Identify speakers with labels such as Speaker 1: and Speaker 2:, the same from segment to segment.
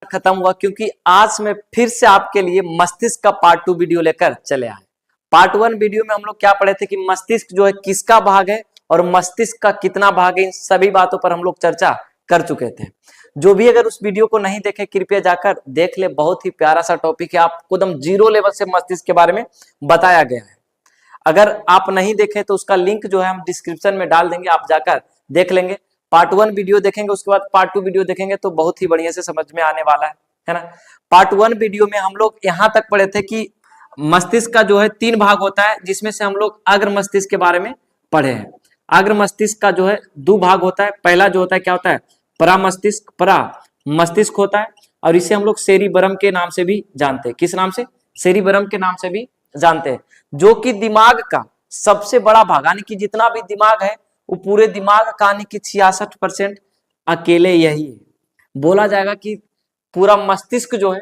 Speaker 1: खत्म हुआ, क्योंकि आज मैं फिर से आपके लिए मस्तिष्क का पार्ट 2 वीडियो लेकर चले आए। पार्ट 1 वीडियो में हम लोग क्या पढ़े थे कि मस्तिष्क जो है किसका भाग है और मस्तिष्क का कितना भाग है, इन सभी बातों पर हम लोग चर्चा कर चुके थे। जो भी अगर उस वीडियो को नहीं देखे कृपया जाकर देख ले, बहुत ही प्यारा सा टॉपिक है, आपको एकदम जीरो लेवल से मस्तिष्क के बारे में बताया गया है। अगर आप नहीं देखे तो उसका लिंक जो है हम डिस्क्रिप्शन में डाल देंगे, आप जाकर देख लेंगे। पार्ट 1 वीडियो देखेंगे, उसके बाद पार्ट 2 वीडियो देखेंगे तो बहुत ही बढ़िया से समझ में आने वाला है ना। पार्ट 1 वीडियो में हम लोग यहाँ तक पढ़े थे कि मस्तिष्क का जो है 3 भाग होता है, जिसमें से हम लोग अग्र मस्तिष्क के बारे में पढ़े हैं। अग्र मस्तिष्क का जो है 2 भाग होता है। पहला जो होता है क्या होता है, परा मस्तिष्क होता है, और इसे हम लोग सेरिबरम के नाम से भी जानते हैं। किस नाम से? सेरिबरम के नाम से भी जानते हैं, जो कि दिमाग का सबसे बड़ा भाग, यानी कि जितना भी दिमाग है वो पूरे दिमाग का यानी कि 66% अकेले यही है। बोला जाएगा कि पूरा मस्तिष्क जो है,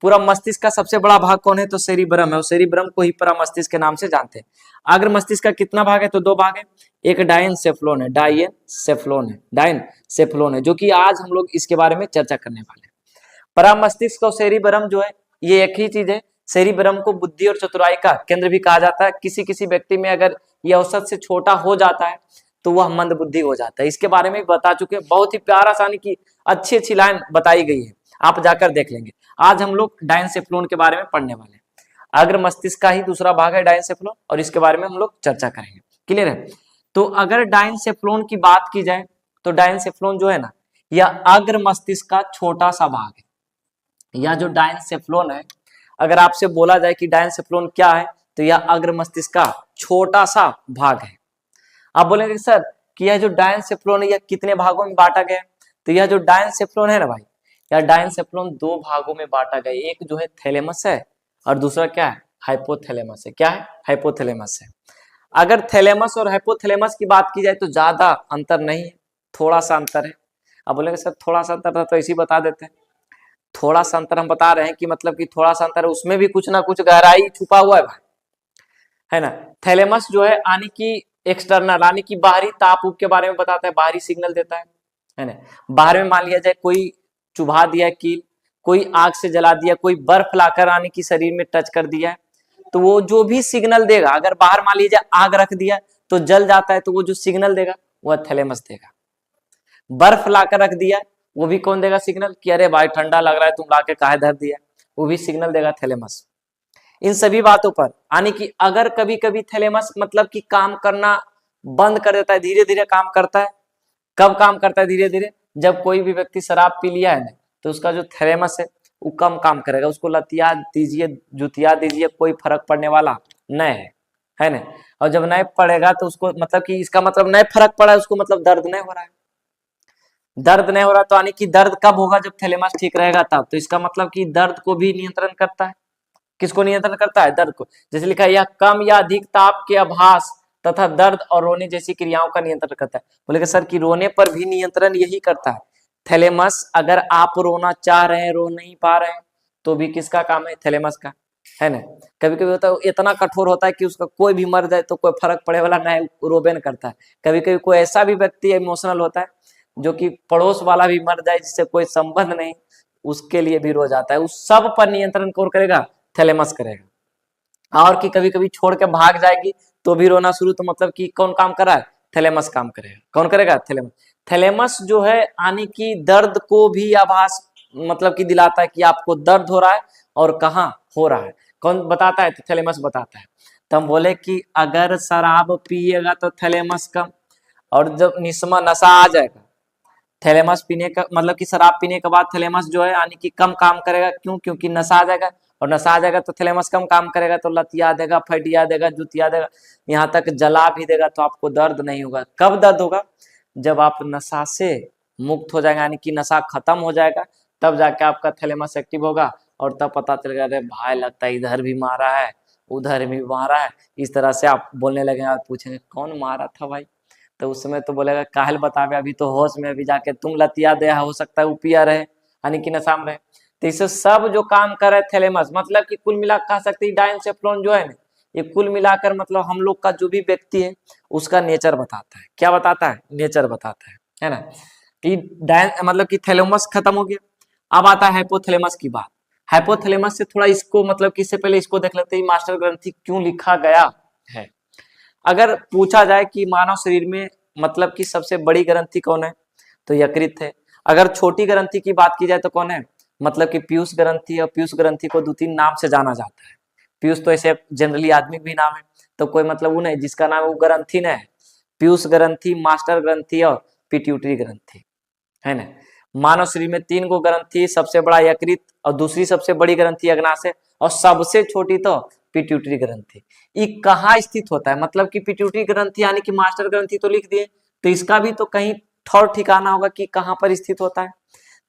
Speaker 1: पूरा मस्तिष्क का सबसे बड़ा भाग कौन है, तो सेरिब्रम है, और सेरिब्रम को ही पूरा मस्तिष्क के नाम से जानते हैं। अग्र मस्तिष्क का कितना भाग है, तो 2 भाग है। एक डायनसेफ्लोन है, जो कि आज हम लोग इसके बारे में चर्चा करने वाले हैं। परामस्तिष्क और सेरिब्रम जो है ये एक ही चीज है। सेरिब्रम को बुद्धि और चतुराई का केंद्र भी कहा जाता है। किसी किसी व्यक्ति में अगर ये औसत से छोटा हो जाता है तो वह मंद बुद्धि हो जाता है। इसके बारे में भी बता चुके हैं, बहुत ही प्यारा सानी की अच्छी लाइन बताई गई है, आप जाकर देख लेंगे। आज हम लोग डायनसेफ्लोन के बारे में पढ़ने वाले हैं। अग्र मस्तिष्क का ही दूसरा भाग है डायनसेफ्लोन, और इसके बारे में हम लोग चर्चा करेंगे। क्लियर है? तो अगर डायनसेफ्लोन की बात की जाए तो डायनसेफ्लोन जो है ना, यह अग्र मस्तिष्क का छोटा सा भाग है। यह जो डायनसेफ्लोन है, अगर आपसे बोला जाए कि डायनसेफ्लोन क्या है, तो यह अग्र मस्तिष्क का छोटा सा भाग है। आप बोलेंगे सर कि यह जो डायनसेफ्लोन है यह कितने भागों में बांटा गया है, तो यह जो डायनसेफ्लोन है ना भाई, यह डायनसेफ्लोन 2 भागों में बांटा गया है। एक जो है थैलेमस है और दूसरा क्या है, हाइपोथैलेमस है। क्या है? हाइपोथैलेमस है। अगर थैलेमस और हाइपोथैलेमस की बात की जाए तो ज्यादा अंतर नहीं है, थोड़ा सा अंतर है। अब बोलेंगे सर थोड़ा सा अंतर था तो इसी बता देते हैं। थोड़ा सा अंतर हम बता रहे हैं कि मतलब कि थोड़ा सा अंतर है, उसमें भी कुछ ना कुछ गहराई छुपा हुआ है भाई, है ना। थैलेमस जो है यानी कि एक्सटर्नल, यानी कि बाहरी ताप उप के बारे में बताता है, बाहरी सिग्नल देता है ना। बाहर में मान लिया जाए कोई चुभा दिया कील, कोई आग से जला दिया, कोई बर्फ लाकर यानी कि शरीर में टच कर दिया है, तो वो जो भी सिग्नल देगा, अगर बाहर मान लीजिए आग रख दिया तो जल जाता है, तो वो जो सिग्नल देगा वह थैलेमस देगा। बर्फ लाकर रख दिया, वो भी कौन देगा सिग्नल कि अरे भाई ठंडा लग रहा है तुम लाके काहे धर दिया, वो भी सिग्नल देगा थैलेमस। इन सभी बातों पर यानी कि अगर कभी कभी थैलेमस मतलब कि काम करना बंद कर देता है, धीरे धीरे काम करता है। कब काम करता है धीरे धीरे? जब कोई भी व्यक्ति शराब पी लिया है ना, तो उसका जो थैलेमस है वो कम काम करेगा, उसको लतिया दीजिए, जुतिया दीजिए, कोई फर्क पड़ने वाला नहीं है ना। और जब नहीं पड़ेगा तो उसको मतलब कि इसका मतलब नहीं फर्क पड़ा है, उसको मतलब दर्द नहीं हो रहा है। दर्द नहीं हो रहा तो यानी कि दर्द कब होगा? जब थैलेमस ठीक रहेगा तब। तो इसका मतलब कि दर्द को भी नियंत्रण करता है। किसको नियंत्रण करता है? दर्द को। जैसे लिखा है यह कम या अधिक ताप के आभास तथा दर्द और रोने जैसी क्रियाओं का नियंत्रण करता है। बोलेगा सर कि रोने पर भी नियंत्रण यही करता है थैलेमस। अगर आप रोना चाह रहे हैं, रो नहीं पा रहे हैं, तो भी किसका काम है? थैलेमस का, है ना। कभी कभी होता है इतना कठोर होता है कि उसका कोई भी मर जाए तो कोई फर्क पड़े वाला नहीं, रोबे न करता है। कभी कभी कोई ऐसा भी व्यक्ति इमोशनल होता है जो कि पड़ोस वाला भी मर जाए जिससे कोई संबंध नहीं, उसके लिए भी रो जाता है। उस सब पर नियंत्रण कौन करेगा? थैलेमस करेगा। और कि कभी कभी छोड़ के भाग जाएगी तो भी रोना शुरू, तो मतलब कि कौन काम कर रहा है? थैलेमस काम करेगा। कौन करेगा? थैलेमस। थैलेमस जो है यानी कि दर्द को भी आभास मतलब कि दिलाता है कि आपको दर्द हो रहा है और कहाँ हो रहा है। कौन बताता है? तो थैलेमस बताता है। तो हम बोले कि अगर शराब पिएगा तो थैलेमस कम, और जब नशा आ जाएगा, थैलेमस पीने का मतलब कि शराब पीने के बाद थैलेमस जो है यानी कि कम काम करेगा। क्यों? क्योंकि नशा आ जाएगा, और नशा आ जाएगा तो थैलेमस कम काम करेगा, तो लतिया देगा, फटिया देगा, जुतिया देगा, यहाँ तक जला भी देगा, तो आपको दर्द नहीं होगा। कब दर्द होगा? जब आप नशा से मुक्त हो जाएगा, यानी कि नशा खत्म हो जाएगा, तब जाके आपका थैलेमस एक्टिव होगा, और तब पता चलेगा अरे भाई लगता है इधर भी मारा है, उधर भी मारा है। इस तरह से आप बोलने लगेंगे। आप पूछेंगे कौन मारा था भाई, तो उस समय तो बोलेगा काहल बतावे, अभी तो होश में, अभी जाके तुम लतिया दे, हो सकता है वो पिया रहे, यानी कि नशा में रहे। तो इसे सब जो काम करे थैलेमस, मतलब कि कुल मिला कह सकते हैं डायनसेफ्लोन जो है ना, ये कुल मिलाकर मतलब हम लोग का जो भी व्यक्ति है उसका नेचर बताता है। क्या बताता है? नेचर बताता है ना। कि डायन मतलब कि थैलेमस खत्म हो गया। अब आता है हाइपोथैलेमस की बात। हाइपोथैलेमस से थोड़ा इसको मतलब कि इससे पहले इसको देख लेते हैं मास्टर ग्रंथि क्यों लिखा गया है। अगर पूछा जाए कि मानव शरीर में मतलब कि सबसे बड़ी ग्रंथि कौन है, तो यकृत है। अगर छोटी ग्रंथि की बात की जाए तो कौन है, मतलब कि पीयूष ग्रंथि। और पीयूष ग्रंथि को 2-3 नाम से जाना जाता है। पीयूष तो ऐसे जनरली आदमी भी नाम है, तो कोई मतलब वो नहीं जिसका नाम वो ग्रंथि न है। पीयूष ग्रंथि, मास्टर ग्रंथि और पिट्यूटरी ग्रंथि, है ना। मानव शरीर में 3 गो ग्रंथि, सबसे बड़ा यकृत और दूसरी सबसे बड़ी ग्रंथि अग्नाशय और सबसे छोटी तो पिट्यूटरी ग्रंथि। ये कहाँ स्थित होता है, मतलब कि पिट्यूटरी ग्रंथि यानी कि मास्टर ग्रंथि तो लिख दिए, तो इसका भी तो कहीं ठौर ठिकाना होगा कि कहाँ पर स्थित होता है।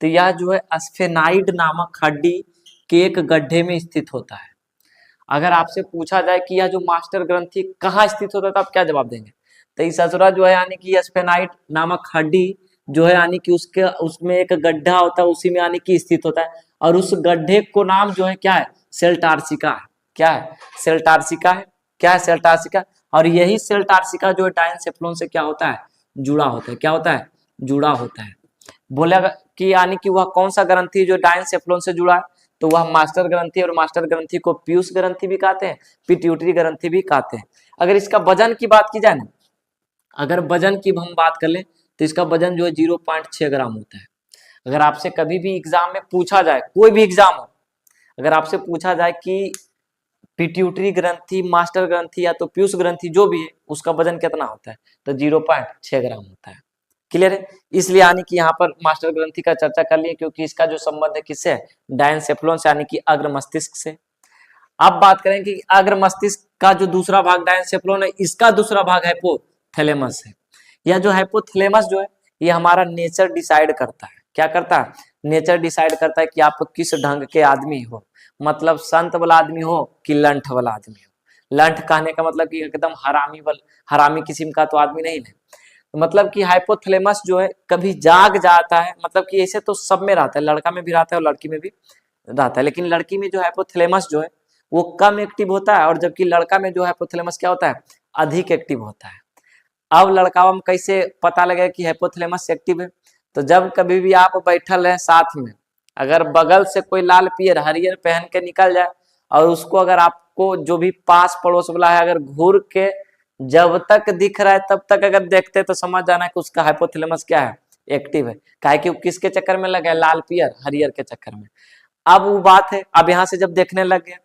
Speaker 1: तो यह जो है स्फेनाइड नामक हड्डी के एक गड्ढे में स्थित होता है। अगर आपसे पूछा जाए कि यह जो मास्टर ग्रंथि कहाँ स्थित होता है तो आप क्या जवाब देंगे, तो इस ससुरा जो है यानी कि स्फेनाइड नामक हड्डी जो है यानी कि उसके उसमें एक गड्ढा होता है, उसी में यानी कि स्थित होता है। और उस गड्ढे को नाम जो है क्या है, सेल टार्सिका है। क्या है, सेल टार्सिका है। क्या है, सेल टार्सिका। और यही सेल टार्सिका जो है डायनसेफ्लॉन से क्या होता है, जुड़ा होता है। क्या होता है, जुड़ा होता है। बोलेगा कि यानी कि वह कौन सा ग्रंथि जो डायनसेफ्लॉन से जुड़ा है, तो वह मास्टर ग्रंथि। और मास्टर ग्रंथि को पीयूष ग्रंथि भी कहते हैं, पिट्यूटरी ग्रंथि भी कहते हैं। अगर इसका वजन की बात की जाए ना, अगर वजन की हम बात कर ले तो इसका वजन जो है 0.6 ग्राम होता है। अगर आपसे कभी भी एग्जाम में पूछा जाए, कोई भी एग्जाम हो, अगर आपसे पूछा जाए कि पिट्यूटरी ग्रंथि, मास्टर ग्रंथि या तो पीयूष ग्रंथि जो भी है उसका वजन कितना होता है, तो 0.6 ग्राम होता है। क्लियर है। इसलिए यानी कि यहाँ पर मास्टर ग्रंथि का चर्चा कर लिए क्योंकि इसका जो संबंध है किससे है, डायनसेफ्लॉन से यानी कि अग्र मस्तिष्क से। अब बात करें कि अग्र मस्तिष्क का जो दूसरा भाग डायनसेफ्लॉन है, इसका दूसरा भाग हाइपोथैलेमस है। यह जो हाइपोथैलेमस जो है ये हमारा नेचर डिसाइड करता है। क्या करता है, नेचर डिसाइड करता है कि आप किस ढंग के आदमी हो, मतलब संत वाला आदमी हो कि लंठ वाला आदमी हो। लंठ कहने का मतलब कि एकदम हरामी किस्म का तो आदमी नहीं है। मतलब कि हाइपोथैलेमस जो है कभी जाग जाता है, मतलब कि ऐसे तो सब में रहता है, लड़का में भी रहता है और लड़की में भी रहता है, लेकिन लड़की में जो हाइपोथैलेमस जो है वो कम एक्टिव होता है, और जबकि लड़का में जो हाइपोथैलेमस क्या होता है, अधिक एक्टिव होता है। अब लड़काओं में कैसे पता लगे कि हाइपोथैलेमस एक्टिव है, तो जब कभी भी आप बैठल है साथ में, अगर बगल से कोई लाल पियर हरियर पहन के निकल जाए और उसको अगर आपको जो भी पास पड़ोस वाला है अगर घूर के जब तक दिख रहा है तब तक अगर देखते तो समझ जाना कि उसका हाइपोथैलेमस क्या है, एक्टिव है। काहे कि वो किसके चक्कर में लगा है, लाल पियर हरियर के चक्कर में। अब वो बात है, अब यहाँ से जब देखने लग गया,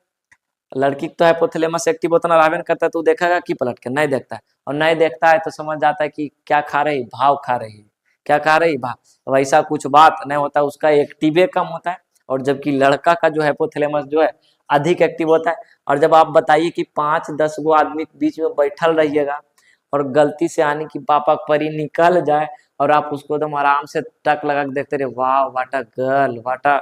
Speaker 1: लड़की तो हाइपोथैलेमस एक्टिव होता ना रावेन करता है तो देखेगा कि पलट के नहीं देखता है, और नहीं देखता है तो समझ जाता है कि क्या खा रही, भाव खा रही है। क्या खा रही, भाव। वैसा कुछ बात नहीं होता, उसका एक्टिवे कम होता है। और जबकि लड़का का जो हाइपोथैलेमस जो है अधिक एक्टिव होता है। और जब आप बताइए कि 5-10 गो आदमी के बीच में बैठल रहिएगा और गलती से आने की पापा परी निकल जाए और आप उसको एकदम आराम से टक लगा के देखते रहे, वाह वाटा गर्ल वाटा,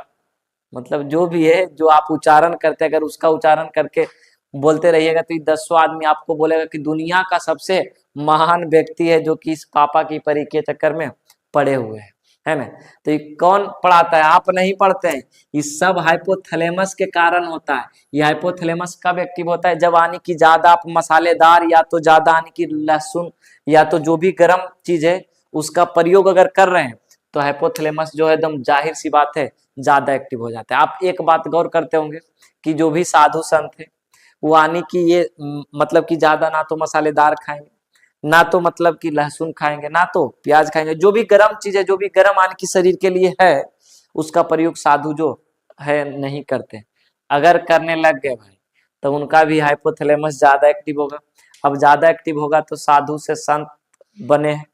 Speaker 1: मतलब जो भी है जो आप उच्चारण करते हैं अगर उसका उच्चारण करके बोलते रहिएगा तो 10 आदमी आपको बोलेगा कि दुनिया का सबसे महान व्यक्ति है जो कि इस पापा की परी के चक्कर में पड़े हुए हैं, है ना। तो ये कौन पढ़ाता है, आप नहीं पढ़ते हैं। ये सब हाइपोथैलेमस के कारण होता है। ये हाइपोथैलेमस कब एक्टिव होता है, जब आने की ज्यादा आप मसालेदार या तो ज्यादा आने की लहसुन या तो जो भी गर्म चीज है उसका प्रयोग अगर कर रहे हैं तो हाइपोथैलेमस जो है एकदम जाहिर सी बात है ज्यादा एक्टिव हो जाता है। आप एक बात गौर करते होंगे कि जो भी साधु संत है वो आने की ये मतलब कि ज्यादा ना तो मसालेदार खाएंगे, ना तो मतलब कि लहसुन खाएंगे, ना तो प्याज खाएंगे। जो भी गर्म चीज है, जो भी गर्म आने की शरीर के लिए है उसका प्रयोग साधु जो है नहीं करते। अगर करने लग गए भाई तो उनका भी हाइपोथैलेमस ज्यादा एक्टिव होगा। अब ज्यादा एक्टिव होगा तो साधु से संत बने हैं,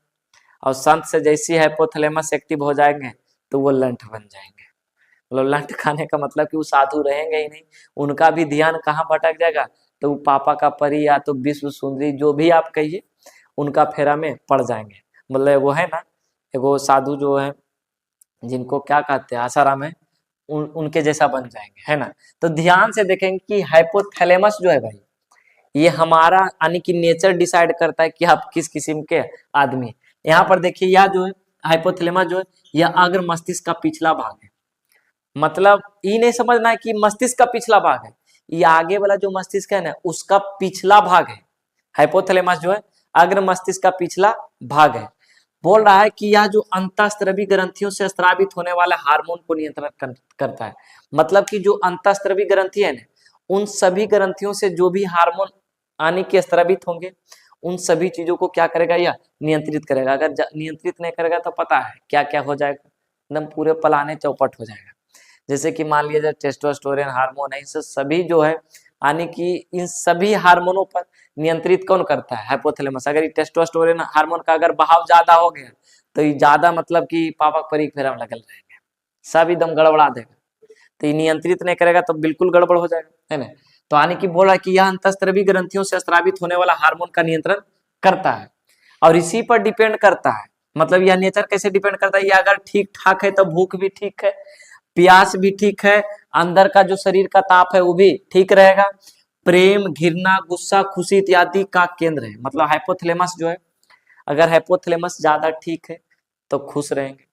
Speaker 1: और संत से जैसी हाइपोथैलेमस एक्टिव हो जाएंगे तो वो लंठ बन जाएंगे। मतलब लंठ खाने का मतलब कि वो साधु रहेंगे ही नहीं, उनका भी ध्यान कहाँ भटक जाएगा, तो वो पापा का परी या तो विश्व सुंदरी जो भी आप कहिए उनका फेरा में पड़ जाएंगे। मतलब वो है ना, वो साधु जो है जिनको क्या कहते हैं आसाराम है, उनके जैसा बन जाएंगे, है ना। तो ध्यान से देखेंगे कि हाइपोथैलेमस जो है भाई ये हमारा यानी कि नेचर डिसाइड करता है कि आप किस किस्म के आदमी। यहाँ पर देखिए यह जो है हाइपोथैलेमस जो है यह अग्र मस्तिष्क का पिछला भाग है। मतलब ये नहीं समझना है कि मस्तिष्क का पिछला भाग है, ये आगे वाला जो मस्तिष्क है ना उसका पिछला भाग है। हाइपोथैलेमस जो है अग्र मस्तिष्क का पिछला भाग है। बोल रहा है कि यह जो अंतःस्त्रवी ग्रंथियों से स्रावित होने वाले हार्मोन को नियंत्रण करता है। मतलब कि जो अंतःस्त्रवी ग्रंथि है ना, उन सभी ग्रंथियों से जो भी हार्मोन आने के स्रावित होंगे, उन सभी चीजों को क्या करेगा, यह नियंत्रित करेगा। अगर नियंत्रित नहीं करेगा तो पता है क्या क्या हो जाएगा, एकदम पूरे पलाने चौपट हो जाएगा। जैसे कि मान लीजिए टेस्टोस्टेरोन हार्मोन है, इससे सभी जो है यानी कि इन सभी हार्मोनों पर नियंत्रित कौन करता है, हाइपोथैलेमस। अगर ये टेस्टोस्टेरोन हार्मोन का अगर बहाव ज्यादा हो गया तो ये ज्यादा मतलब कि पापक परिक फेरम लगल रहेगा, सब एकदम गड़बड़ा देगा। तो ये नियंत्रित नहीं करेगा तो बिल्कुल गड़बड़ हो जाएगा, है ना। तो यानी कि बोल रहा है कि यह अंतःस्त्रवी ग्रंथियों से स्रावित होने वाला हार्मोन का नियंत्रण करता है और इसी पर डिपेंड करता है। मतलब यह नेचर कैसे डिपेंड करता है, ये अगर ठीक ठाक है तो भूख भी ठीक है, प्यास भी ठीक है, अंदर का जो शरीर का ताप है वो भी ठीक रहेगा, प्रेम, घृणा, गुस्सा, खुशी इत्यादि का केंद्र है। मतलब हाइपोथैलेमस जो है, अगर हाइपोथैलेमस ज्यादा ठीक है तो खुश रहेंगे।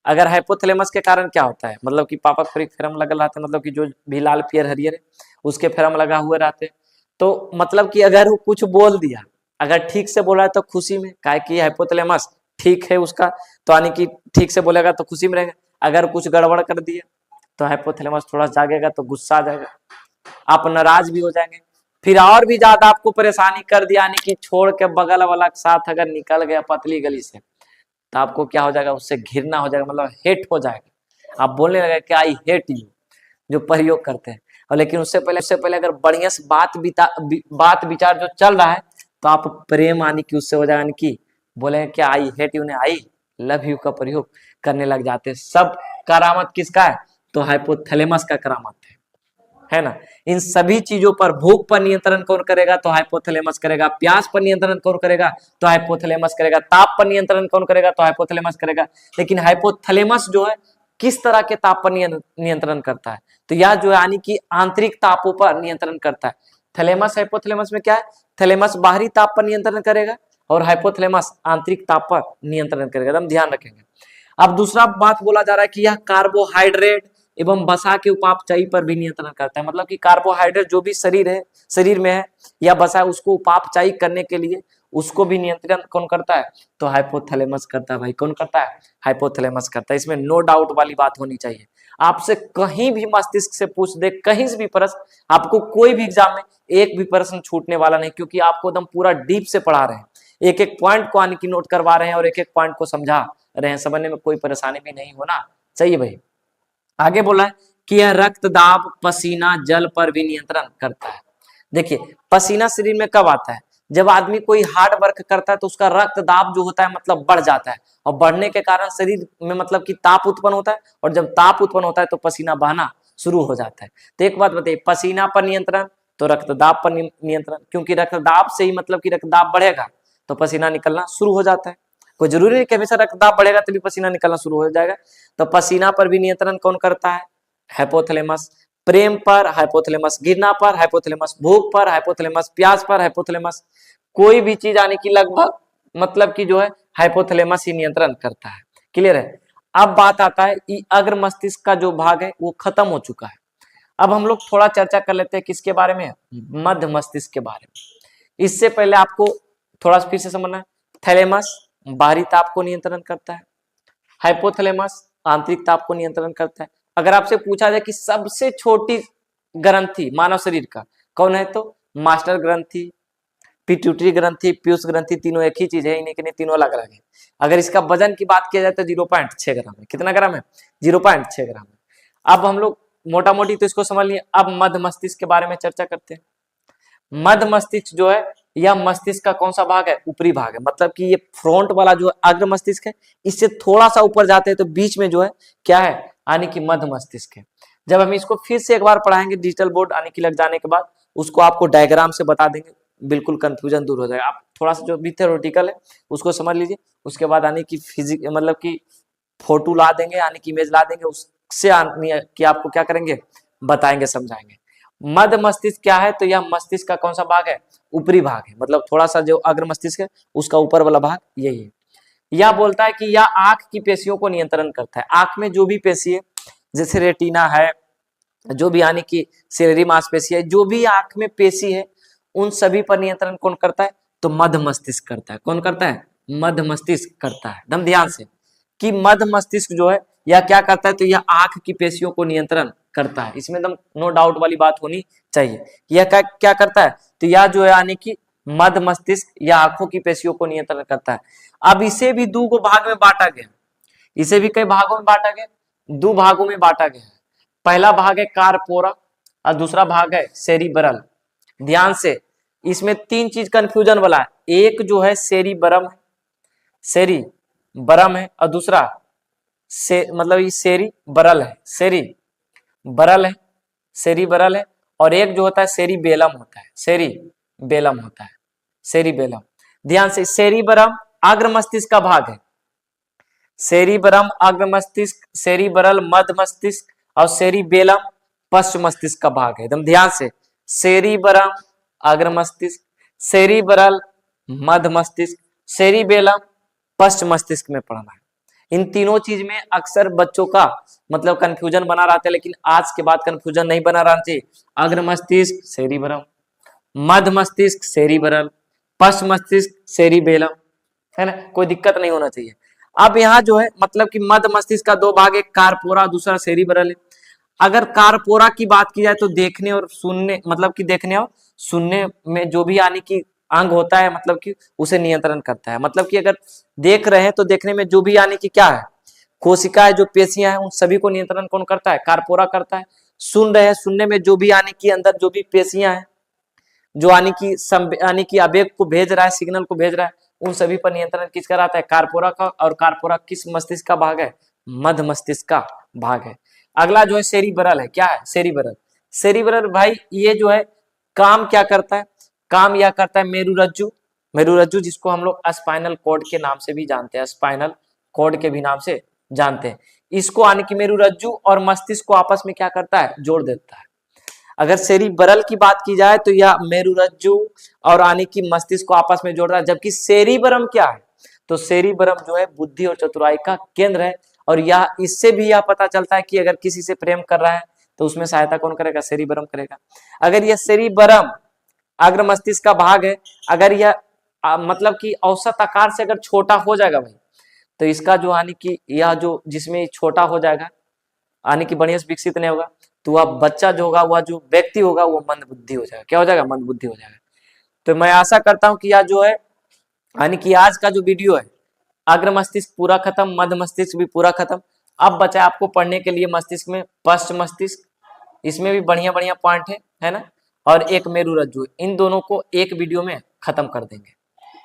Speaker 1: अगर हाइपोथैलेमस के कारण क्या होता है, मतलब कि पापा परिक फेरम लगल रहते हैं, मतलब कि जो भी लाल पियर हरियर है उसके फेरम लगा हुए रहते हैं। तो मतलब कि अगर वो कुछ बोल दिया, अगर ठीक से बोला है तो खुशी में, काहे कि हाइपोथैलेमस ठीक है उसका, तो यानी कि ठीक से बोलेगा तो खुशी में रहेगा। अगर कुछ गड़बड़ कर दिया तो हाइपोथैलेमस थोड़ा जागेगा तो गुस्सा आ जाएगा, आप नाराज भी हो जाएंगे, फिर और भी ज्यादा आपको परेशानी कर दिया, यानी कि छोड़ के बगल वाला के साथ अगर निकल गया पतली गली से तो आपको क्या हो जाएगा, उससे घृणा हो जाएगा, मतलब हेट हो जाएगा। आप बोलने लगे कि आई हेट यू, जो प्रयोग करते हैं। और लेकिन उससे पहले अगर बढ़िया से बात विचार जो चल रहा है तो आप प्रेम आने की उससे हो जाएगा, यानी कि बोले कि आई हेट यू ने आई लव यू का प्रयोग करने लग जाते हैं। सब करामत किसका है, तो हाइपोथैलेमस का करामत है ना। इन सभी चीजों पर, भूख पर नियंत्रण कौन करेगा, तो हाइपोथैलेमस करेगा। प्यास पर नियंत्रण कौन करेगा, तो हाइपोथैलेमस करेगा। ताप पर नियंत्रण कौन करेगा, तो हाइपोथैलेमस करेगा। लेकिन हाइपोथैलेमस जो है किस तरह के ताप पर नियंत्रण करता है, तो यह जो है यानी कि आंतरिक तापों पर नियंत्रण करता है। थैलेमस हाइपोथैलेमस में क्या है, थैलेमस बाहरी ताप पर नियंत्रण करेगा और हाइपोथैलेमस आंतरिक ताप पर नियंत्रण करेगा, एकदम ध्यान रखेंगे। अब दूसरा बात बोला जा रहा है कि यह कार्बोहाइड्रेट एवं वसा के उपापचयी पर भी नियंत्रण करता है। मतलब कि कार्बोहाइड्रेट जो भी शरीर में है या वसा है, उसको उपापचयी करने के लिए उसको भी नियंत्रण कौन करता है, तो हाइपोथैलेमस करता है। भाई कौन करता है, हाइपोथैलेमस करता है, इसमें नो डाउट वाली बात होनी चाहिए। आपसे कहीं भी मस्तिष्क से पूछ दे, कहीं से भी प्रश्न, आपको कोई भी एग्जाम में एक भी प्रश्न छूटने वाला नहीं, क्योंकि आपको एकदम पूरा डीप से पढ़ा रहे हैं, एक एक पॉइंट को आने की नोट करवा रहे हैं और एक एक पॉइंट को समझा रहे हैं, समझने में कोई परेशानी भी नहीं होना चाहिए। भाई आगे बोला है कि यह रक्त दाब, पसीना, जल पर भी नियंत्रण करता है। देखिए पसीना शरीर में कब आता है, जब आदमी कोई हार्ड वर्क करता है तो उसका रक्त दाब जो होता है मतलब बढ़ जाता है, और बढ़ने के कारण शरीर में मतलब कि ताप उत्पन्न होता है, और जब ताप उत्पन्न होता है तो पसीना बहना शुरू हो जाता है। तो एक बात बताइए, पसीना पर नियंत्रण तो रक्तदाब पर नियंत्रण, क्योंकि रक्तदाब से ही मतलब कि रक्तदाब बढ़ेगा तो पसीना निकलना शुरू हो जाता है। कोई जरूरी नहीं कि हमेशा रक्तदाब बढ़ेगा तभी पसीना निकलना शुरू हो जाएगा। तो पसीना पर भी नियंत्रण कौन करता है, हाइपोथैलेमस। प्रेम पर हाइपोथैलेमस, घृणा पर हाइपोथैलेमस, भूख पर हाइपोथैलेमस, प्यास पर हाइपोथैलेमस, कोई भी चीज आने की लगभग मतलब कि जो है हाइपोथैलेमस ही नियंत्रण करता है। क्लियर है। अब बात आता है कि अग्र मस्तिष्क का जो भाग है वो खत्म हो चुका है। अब हम लोग थोड़ा चर्चा कर लेते हैं किसके बारे में, मध्य मस्तिष्क के बारे में। इससे पहले आपको थोड़ा फिर से समझना है, थैलेमस बाहरी ताप को नियंत्रण करता है, हाइपोथैलेमस आंतरिक ताप को नियंत्रण करता है। अगर आपसे पूछा जाए कि सबसे छोटी ग्रंथि मानव शरीर का कौन है, तो मास्टर ग्रंथि, पिट्यूटरी ग्रंथि, पीयूष ग्रंथि, तीनों एक ही चीज है, इन्हीं के नहीं तीनों अलग अलग है। अगर इसका वजन की बात किया जाए तो 0.6 ग्राम है। कितना ग्राम है, 0.6 ग्राम है। अब हम लोग मोटा मोटी तो इसको समझ लिए, अब मध्य मस्तिष्क के बारे में चर्चा करते हैं। मध्य मस्तिष्क जो है यह मस्तिष्क का कौन सा भाग है, ऊपरी भाग है। मतलब कि ये फ्रंट वाला जो अग्र मस्तिष्क है, इससे थोड़ा सा ऊपर जाते हैं तो बीच में जो है क्या है, यानी कि मध्य मस्तिष्क है। जब हम इसको फिर से एक बार पढ़ाएंगे डिजिटल बोर्ड आने की लग जाने के बाद, उसको आपको डायग्राम से बता देंगे, बिल्कुल कंफ्यूजन दूर हो जाएगा। आप थोड़ा सा जो भी थ्योरेटिकल है उसको समझ लीजिए, उसके बाद आने की फिजिक मतलब कि फोटो ला देंगे, यानी कि इमेज ला देंगे, उससे कि आपको क्या करेंगे, बताएंगे, समझाएंगे। मध्य मस्तिष्क क्या है, तो यह मस्तिष्क का कौन सा भाग है, ऊपरी भाग है। मतलब थोड़ा सा जो अग्र मस्तिष्क है उसका ऊपर वाला भाग यही है। यह बोलता है कि यह आंख की पेशियों को नियंत्रण करता है। आंख में जो भी पेशी है, जैसे रेटिना है, जो भी यानी कि सिलेरी मांसपेशी है, जो भी आंख में पेशी है, उन सभी पर नियंत्रण कौन करता है, तो मध्य मस्तिष्क करता है। कौन करता है, मध्य मस्तिष्क करता है। एकदम ध्यान से कि मध्य मस्तिष्क जो है यह क्या करता है, तो यह आंख की पेशियों को नियंत्रण करता है। इसमें एकदम नो डाउट वाली बात होनी चाहिए। यह क्या क्या करता है, तो यह जो है यानी कि मध्य मस्तिष्क या आंखों की पेशियों को नियंत्रण करता है। अब इसे भी दो भाग में बांटा गया, इसे भी कई भागों में बांटा गया, दो भागों में बांटा गया है। पहला भाग है कार्पोरा और दूसरा भाग है सेरिब्रल। ध्यान से, इसमें तीन चीज कंफ्यूजन वाला है। एक जो है सेरिब्रम है, सेरिब्रम है, और दूसरा से मतलब ये सेरिब्रल है, सेरिब्रल है, सेरिब्रल है, और एक जो होता है सेरिबेलम होता है, सेरिबेलम होता है, सेरिबेलम। ध्यान से, सेरिब्रम अग्र मस्तिष्क का भाग है, सेरिब्रम अग्र मस्तिष्क, सेरिब्रल मध्य मस्तिष्क और सेरिबेलम पश्च मस्तिष्क का भाग है। एकदम ध्यान से, सेरिब्रम अग्र मस्तिष्क, सेरिब्रल मध्य मस्तिष्क, सेरिबेलम पश्च मस्तिष्क में पढ़ना है। इन तीनों चीज में अक्सर बच्चों का मतलब कंफ्यूजन बना रहता है, लेकिन आज के बाद कंफ्यूजन नहीं बना रहना चाहिए। अग्र मस्तिष्क सेरिब्रम, मध्य मस्तिष्क सेरिब्रल, पश्च मस्तिष्क सेरिबेलम, है ना, कोई दिक्कत नहीं होना चाहिए। अब यहाँ जो है मतलब कि मध्य मस्तिष्क का दो भाग, एक कार्पोरा दूसरा सेरिब्रल है। अगर कार्पोरा की बात की जाए तो देखने और सुनने, मतलब कि देखने और सुनने में जो भी यानी कि अंग होता है, मतलब कि उसे नियंत्रण करता है। मतलब कि अगर देख रहे हैं तो देखने में जो भी यानी कि क्या है, कोशिका है, जो पेशियां हैं, उन सभी को नियंत्रण कौन करता है, कार्पोरा करता है। सुन रहे हैं, सुनने में जो भी यानी कि अंदर जो भी पेशियां हैं, जो यानी कि आवेग को भेज रहा है, सिग्नल को भेज रहा है, उन सभी पर नियंत्रण किसका रहता है, कार्पोरा का। और कार्पोरा किस मस्तिष्क का भाग है, मध्य मस्तिष्क का भाग है। अगला जो है सेरिब्रल है, क्या है सेरिब्रल, सेरिब्रल भाई ये जो है काम क्या करता है, काम यह करता है मेरुरज्जु, मेरुरज्जु जिसको हम लोग स्पाइनल कॉर्ड के नाम से भी जानते हैं, स्पाइनल कॉर्ड के भी नाम से जानते हैं। इसको यानी कि मेरुरज्जु और मस्तिष्क को आपस में क्या करता है, जोड़ देता है। अगर सेरिब्रल की बात की जाए तो यह मेरुरज्जु और यानी कि मस्तिष्क को आपस में जोड़ रहा है, जबकि सेरिब्रम क्या है, तो सेरिब्रम जो है बुद्धि और चतुराई का केंद्र है। और यह इससे भी यह पता चलता है कि अगर किसी से प्रेम कर रहा है तो उसमें सहायता कौन करेगा, सेरिब्रम करेगा। अगर यह सेरिब्रम अग्र मस्तिष्क का भाग है, अगर यह मतलब कि औसत आकार से अगर छोटा हो जाएगा भाई, तो इसका जो यानी कि यह जो जिसमें छोटा हो जाएगा यानी कि बढ़िया से विकसित नहीं होगा, तो वह बच्चा जो होगा, वह जो व्यक्ति होगा, वो मंद बुद्धि हो जाएगा। क्या हो जाएगा, मंद बुद्धि हो जाएगा। तो मैं आशा करता हूं कि यह जो है यानी कि आज का जो वीडियो है, अग्र मस्तिष्क पूरा खत्म, मध्य मस्तिष्क भी पूरा खत्म। अब बचा आपको पढ़ने के लिए मस्तिष्क में पश्च मस्तिष्क, इसमें भी बढ़िया बढ़िया पॉइंट है ना, और एक मेरुरज्जु। इन दोनों को एक वीडियो में खत्म कर देंगे,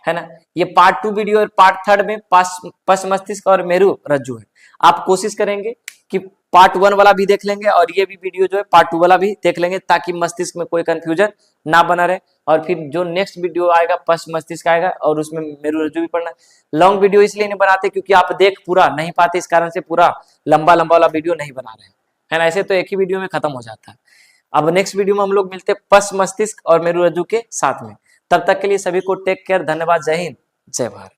Speaker 1: है ना। ये पार्ट 2 वीडियो और पार्ट 3 में पश्च मस्तिष्क और मेरुरज्जु है। आप कोशिश करेंगे कि पार्ट 1 वाला भी देख लेंगे और ये भी वीडियो जो है पार्ट 2 वाला भी देख लेंगे, ताकि मस्तिष्क में कोई कंफ्यूजन ना बना रहे। और फिर जो नेक्स्ट वीडियो आएगा पश्च मस्तिष्क आएगा और उसमें मेरुरज्जु भी पढ़ना। लॉन्ग वीडियो इसलिए नहीं बनाते क्योंकि आप देख पूरा नहीं पाते, इस कारण से पूरा लंबा लंबा वाला वीडियो नहीं बना रहे हैं, है ना। ऐसे तो एक ही वीडियो में खत्म हो जाता है। अब नेक्स्ट वीडियो में हम लोग मिलते हैं पश्च मस्तिष्क और मेरुरज्जु के साथ में। तब तक के लिए सभी को टेक केयर, धन्यवाद, जय हिंद, जय भारत।